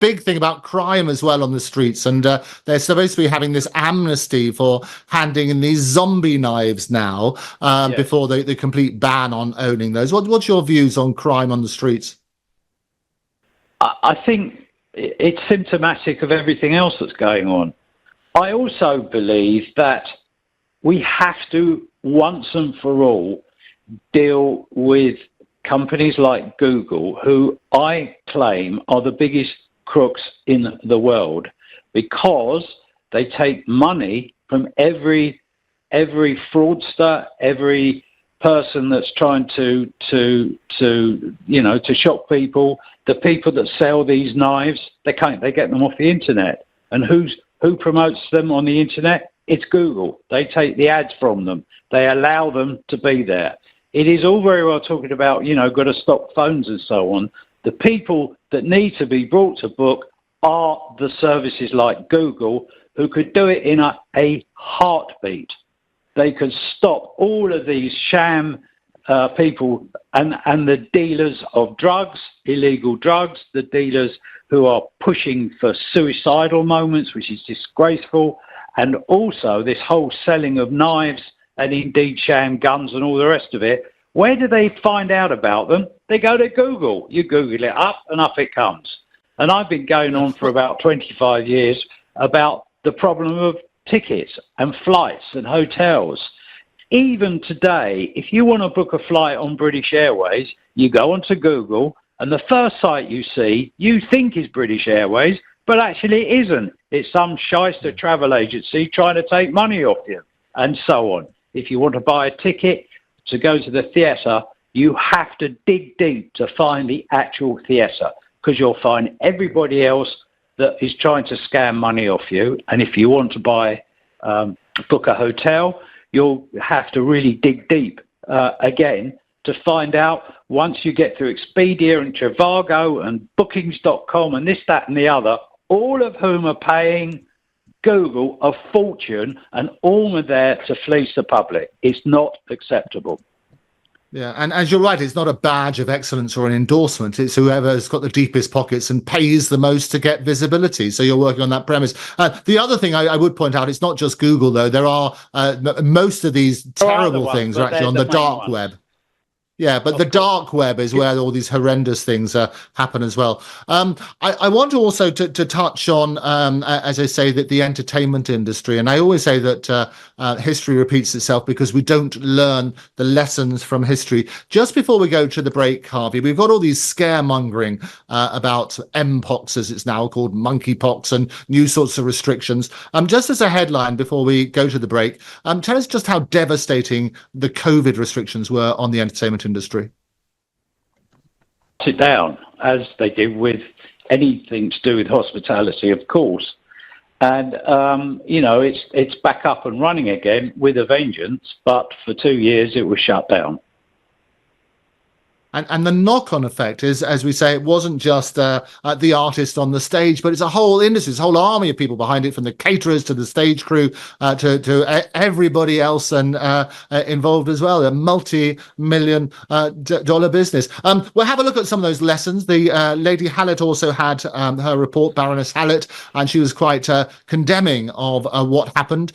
big thing about crime as well on the streets, and they're supposed to be having this amnesty for handing in these zombie knives now, before the complete ban on owning those. What's your views on crime on the streets? I think it's symptomatic of everything else that's going on. I also believe that we have to, once and for all, deal with companies like Google, who I claim are the biggest crooks in the world, because they take money from every fraudster, every person that's trying to shock people. The people that sell these knives, they get them off the internet. And who promotes them on the internet? It's Google. They take the ads from them. They allow them to be there. It is all very well talking about, got to stop phones and so on. The people that need to be brought to book are the services like Google, who could do it in a heartbeat. They could stop all of these sham people and the dealers of drugs, illegal drugs, the dealers who are pushing for suicidal moments, which is disgraceful, and also this whole selling of knives and indeed sham guns and all the rest of it. Where do they find out about them? They go to Google. You Google it up and up it comes. And I've been going on for about 25 years about the problem of tickets and flights and hotels. Even today, if you want to book a flight on British Airways, you go onto Google, and the first site you see, you think is British Airways, but actually it isn't. It's some shyster travel agency trying to take money off you, and so on. If you want to buy a ticket to go to the theatre, you have to dig deep to find the actual theatre, because you'll find everybody else that is trying to scam money off you. And if you want to book a hotel, you'll have to really dig deep again to find out, once you get through Expedia and Trivago and Bookings.com and this, that and the other, all of whom are paying Google a fortune, and all are there to fleece the public. It's not acceptable. Yeah, and as you're right, it's not a badge of excellence or an endorsement. It's whoever's got the deepest pockets and pays the most to get visibility. So you're working on that premise. The other thing I would point out, it's not just Google, though. There are most of these terrible things are actually on the dark web. Yeah, but the dark web is where all these horrendous things happen as well. I want to also to touch on, as I say, that the entertainment industry. And I always say that history repeats itself because we don't learn the lessons from history. Just before we go to the break, Harvey, we've got all these scaremongering about Mpox, as it's now called, monkeypox, and new sorts of restrictions. Just as a headline before we go to the break, tell us just how devastating the COVID restrictions were on the entertainment industry. Sit down, as they did with anything to do with hospitality, of course. And, it's back up and running again with a vengeance, but for 2 years it was shut down. And the knock-on effect is, as we say, it wasn't just the artist on the stage, but it's a whole industry, it's a whole army of people behind it, from the caterers to the stage crew to everybody else and involved as well. A multi-million dollar business. We'll have a look at some of those lessons. The Lady Hallett also had her report, Baroness Hallett, and she was quite condemning of what happened.